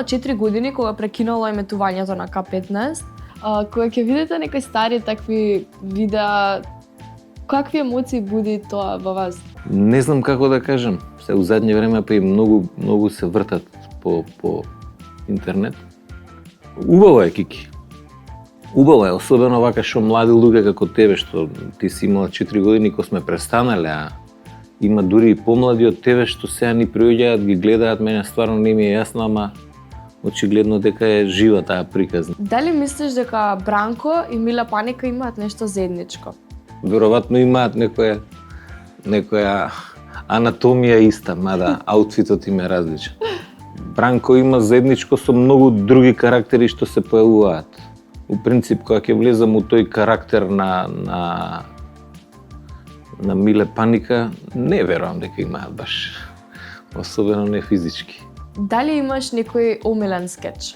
имала 4 години кога прекинала еметувањето на К15. Кога ќе видите некои стари такви видеа, какви емоции буди тоа во вас? Не знам како да кажам. Се у задње време па и многу се вртат по интернет. Убаво е, Кики. Убаво е, особено вака што млади луѓе како тебе, што ти си имала 4 години кога сме престанале, а има дури и помлади од тебе што сега ни приоѓаат, ги гледаат, мене стварно не ми е јасно, ама очигледно дека е жива таа приказна. Дали мислиш дека Бранко и Мила Паника имаат нешто заедничко? Веројатно имаат некоја анатомија иста, мада аутфитот им е различен. Бранко има заедничко со многу други карактери што се појавуваат. У принцип, кога ќе влезам у тој карактер на Миле Паника, не верувам дека имаат баш, особено не физички. Дали имаш некој омилен скеч?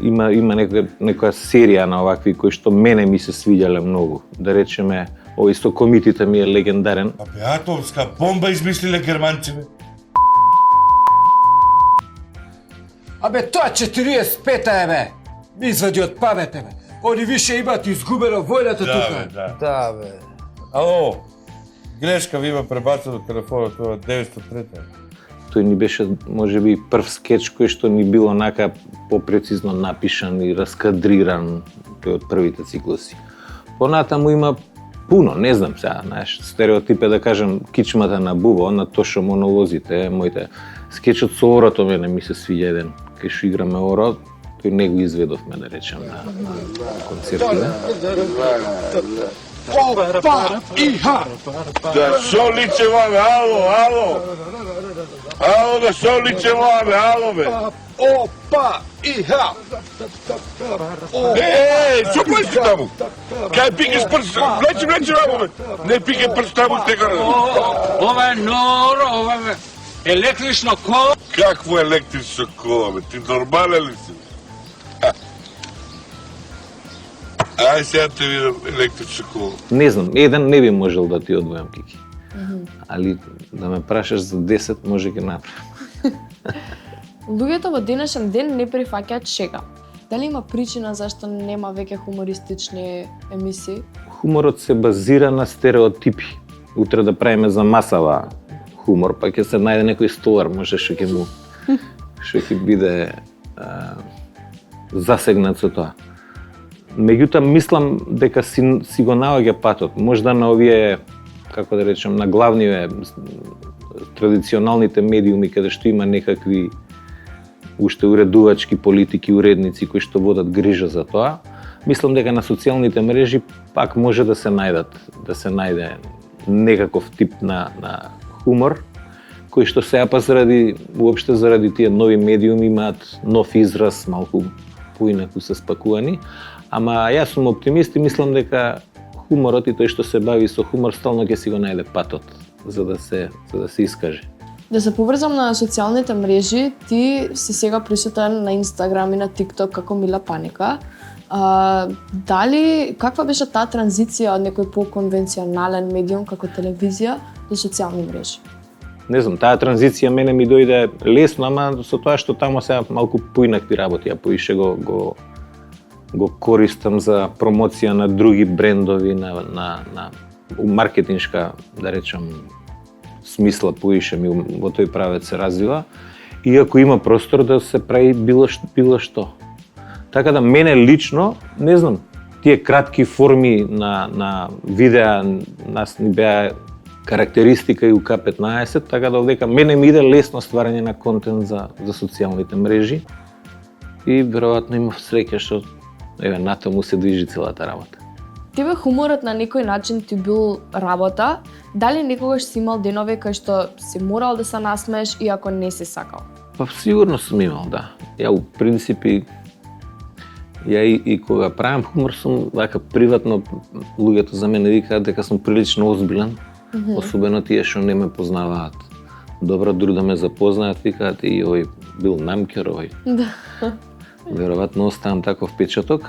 Има некоја серија на овакви кои што мене ми се свиѓале многу. Да речеме, овој со комитите ми е легендарен. Абе, атомска бомба измислиле германците. Абе, тоа 45-та е, бе! Ми извади од памет, бе! Они више имаат изгубено војната тука. Да, бе. Ало, грешка ви има пребацено телефонот, тоа 903-та. Тој ни беше, можеби, прв скеч кој што ни бил онака попрецизно напишан и раскадриран, тој од првите циклуси. Понатаму има пуно, не знам сега, знаеш, стереотип е да кажам кичмата на Буба, она Тошо монолозите, моите. Скечот со орото мене ми се свиѓа еден, кај што играме оро, тој не го изведовме, да речем, на концертите. Опа и ха! Да шо личе ваме, ало! Ало, да шо личе ваме, ало, бе! Опа и ха! Шо појши таму? Кај пикеш прст, влече рамо, бе! Не пике прст таму, стека. Ова е норо, ова е електрично коло. Какво електрично коло, бе? Ти нормален ли си? Ај сега те видам електрично коло. Не знам, еден не би можел да ти одвојам, Кики. Али да ме прашаш за 10, може ги направам. Луѓето во денешен ден не прифаќаат шега. Дали има причина зашто нема веќе хумористични емисии? Хуморот се базира на стереотипи. Утре да правиме за масава хумор, па ќе се најде некој столар, може што ќе биде засегнат со тоа. Меѓутоа, мислам дека си го наоѓа патот. Можда на овие, како да речем, на главниве традиционалните медиуми каде што има некакви уште уредувачки политики, уредници кои што водат грижа за тоа, мислам дека на социјалните мрежи пак може да се најде некаков тип на хумор, кои што сега па заради тие нови медиуми имаат нов израз, малку поинаку се спакувани, ама јас сум оптимист и мислам дека хуморот и тој што се бави со хумор стално ќе си го најде патот за да се искаже. Да се поврзам на социјалните мрежи, ти си сега присутен на Инстаграм и на ТикТок како Мила Паника. Дали, каква беше таа транзиција од некој по-конвенционален медиум како телевизија до социјални мрежи? Не знам, таа транзиција мене ми дојде лесно, ама со тоа што таму сега малку поинакви работи, ја поише го користам за промоција на други брендови, на маркетиншка, да речам, смисла поише ми во тој правец се развива, иако има простор да се прави било што. Така да мене лично, не знам, тие кратки форми на видеа нас ни беа карактеристика и у К15, така да овдека мене ми иде лесно стварање на контент за социјалните мрежи и веројатно имав среќа што натаму се движи целата работа. Тебе хуморот на некој начин ти бил работа, дали некогаш си имал денови кај што си морал да се насмееш иако не си сакал? Па сигурно сум имал, да. Ја у принципи и кога правам хумор сум вака приватно, луѓето за мене викаат дека сум прилично озбилен, особено тие што не ме познаваат. Добро, дури да ме запознаат, викаат и овој бил намкер, овој. Да. Веројатно оставам таков впечаток.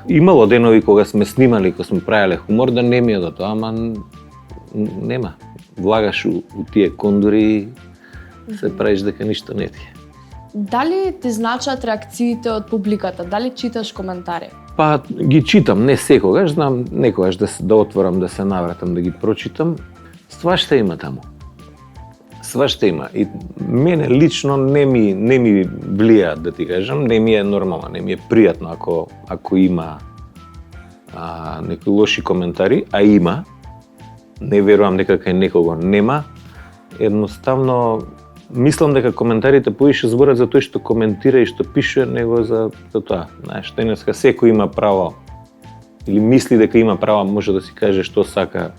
Имало денови кога сме снимали, кога сме правеле хумор, да не ми е до тоа, ама нема. Влагаш у тие кондури и се правиш дека ништо не ти е. Дали ти значат реакциите од публиката? Дали читаш коментари? Па ги читам, не секогаш, знам некогаш да отворам, да се навратам, да ги прочитам. Свашта има таму. Свашта има. И мене лично не ми влијаат, да ти кажам, не ми е нормално, не ми е пријатно ако има некои лоши коментари, а има. Не верувам дека кај некого нема. Едноставно мислам дека коментарите поише зборат за тој што коментира и што пише, него за тоа. Знаеш, денеска секој има право или мисли дека има право, може да си каже што сака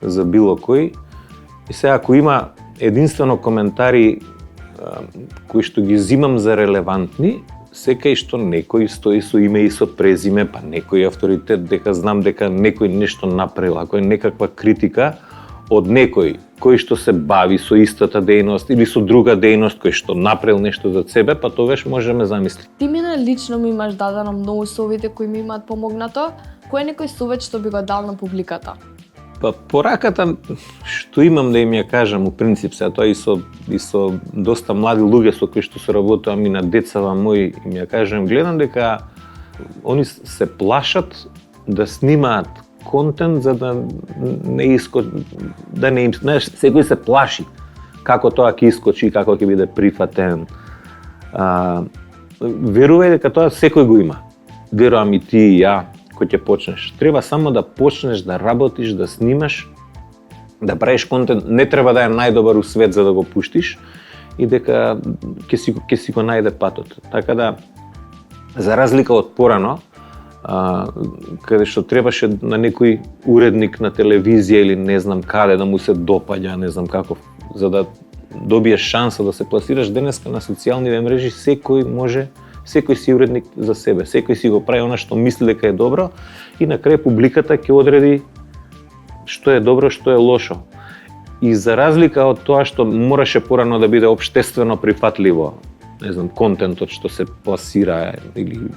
за било кој. И сега ако има единствено коментари кои што ги зимам за релевантни, секај што некој стои со име и со презиме, па некој авторитет, дека знам дека некој нешто направил, ако е некаква критика од некој кој што се бави со истата дејност или со друга дејност кој што направил нешто за себе, па тогаш можеме замисли. Ти мене лично ми имаш дадено многу совети кои ми имаат помогнато. Кој е некој совет што би го дал на публиката? Па пораката што имам да им ја кажам у принцип, сега тоа и со доста млади луѓе со кои што се работувам и на децава мои им ја кажам, гледам дека они се плашат да снимаат контент за да не им, знаеш, секој се плаши како тоа ќе искочи, како ќе биде прифатен. Верувај дека тоа секој го има. Верувам и ти и ја кој ќе почнеш. Треба само да почнеш да работиш, да снимаш, да правиш контент. Не треба да е најдобар у свет за да го пуштиш и дека ќе си го најде патот. Така да, за разлика од порано, каде што требаше на некој уредник на телевизија или не знам каде да му се допаѓа, не знам каков, за да добиеш шанса да се пласираш, денеска на социјалните мрежи секој си уредник за себе, секој си го прави она што мисли дека е добро и на крај публиката ќе одреди што е добро, што е лошо. И за разлика од тоа што мораше порано да биде општествено прифатливо, не знам, контентот што се пласира или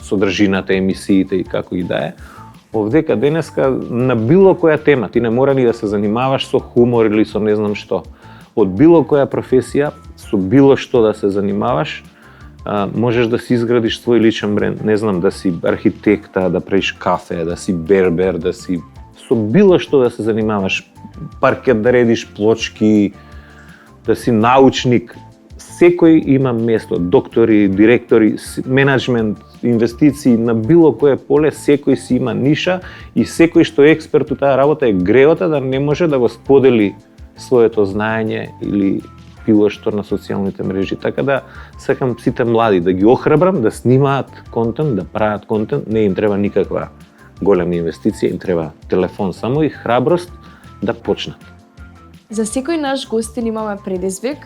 содржината, емисиите и како и да е, овдека денеска на било која тема, ти не мора ни да се занимаваш со хумор или со не знам што, од било која професија, со било што да се занимаваш, можеш да си изградиш свој личен бренд, не знам, да си архитекта, да правиш кафе, да си бербер, да си со било што да се занимаваш, паркет да редиш плочки, да си научник, секој има место, доктори, директори, менеджмент, инвестиции, на било кое поле, секој си има ниша и секој што е експерт у таа работа е греота да не може да го сподели своето знаење или било што на социјалните мрежи. Така да сакам сите млади да ги охрабрам да снимаат контент, да прават контент, не им треба никаква голема инвестиција, им треба телефон само и храброст да почнат. За секој наш гостин имаме предизвик.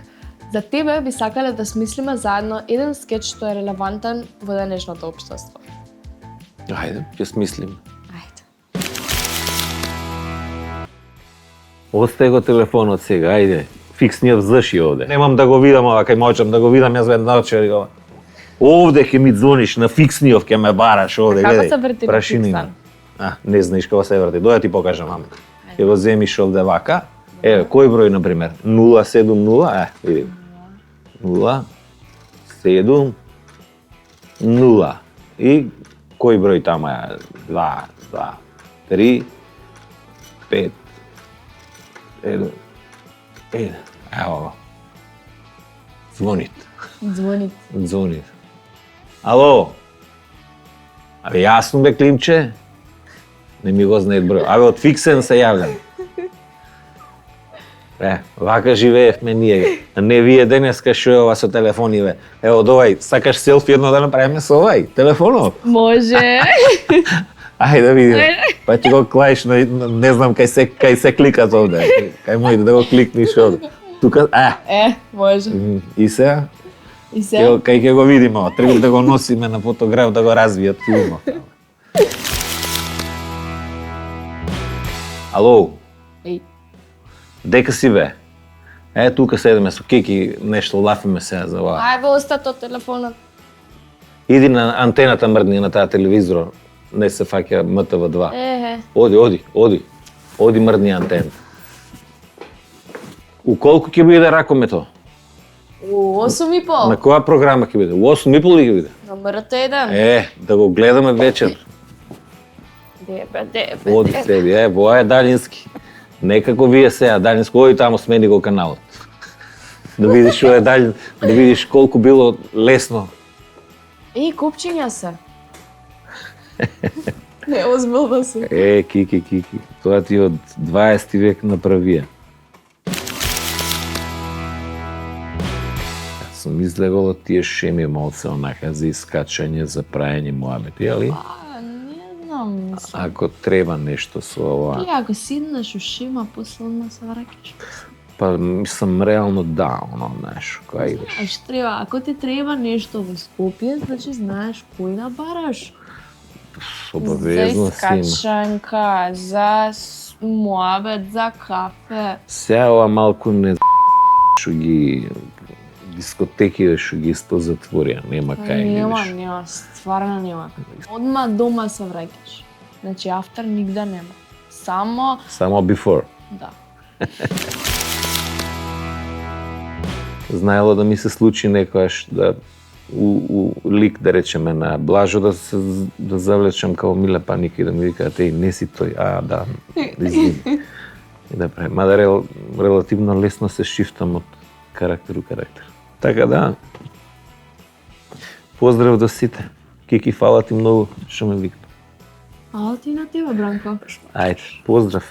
За тебе би сакале да смислиме заедно еден скеч што е релевантен во денешното општество. Ајде, ќе смислим. Ајде. Остај го телефонот сега, ајде. Фиксниот заши овде. Немам да го видам ова, кај можам да го видам јас веднаш ова. Овде ќе ми звониш на фиксниот, ќе ме бараш овде, како гледај. се врти на фиксан? Не знаеш како се врти. Доја ти покажам, мамо. Ќе го земиш овде вака. Еве, кој број на пример? 070, види. 070. И кој број таму е? 2, 3, 5, 1. Ево го. Звонит. Ало? Абе, јасно бе, Климче? Не ми го знаат број. Абе, од фиксен се јавljам. Вака живеевме ние. А не вие денеска шо е ова со телефониве. Ево, довај, сакаш селфи едно да направиме со овај телефонов? Може. Ајде да видиме. Па ти го клаиш на не знам кај се кликат овде. Кај моите да го кликниш овде. Тука, Може. И сега? И се? Кај ќе го видиме ова, треба да го носиме на фотограф да го развијат филмот. Ало? Еј. Дека си бе? Тука седиме со Кеки, нешто лафиме сега за ова. Ај бе, остат од телефонот. Иди на антената мрдни на таа телевизор, не се фаќа МТВ2. Оди мрдни антената. У колку ќе биде ракомето? У 8:30. На која програма ќе биде? У 8:30 ли ќе биде? На МРТ1. Да го гледаме вечер. Дебе. Оди себе, воја е далински. Некако вие сега далински, оди таму смени го каналот. Да видиш што е далин, да видиш колку било лесно. Копчиња се. Не, озбилно се. Кики. Тоа ти од 20 век направија. Сум излегол од тие шеми малце онака за искачање, за прајање муабети, али? Не знам, мислам. Ако треба нешто со ова, Ти ако сиднеш у шима, после одма се враќаш. па мислам реално да, знаеш, кога идеш. Знаеш, треба, ако ти треба нешто во Скопје, значи знаеш кој да бараш. Обавезно За си има. искачанка, за муабет, за кафе. Сега ова малку не што ги дискотеки што ги исто затворија, нема кај Нема, стварно нема. Одма дома се враќаш. Значи, афтер нигде нема. Само, Само before. да. Знаело да ми се случи некојаш да у лик, да речеме, на Блажо да завлечам као Миле Паника и да ми викаат, не си тој, да, извини. И да правим. Мада релативно лесно се шифтам од карактер у карактер. Така да, поздрав до сите. Кики, фала ти многу што ме викна. А ти на тебе, Бранко. Ајде, поздрав.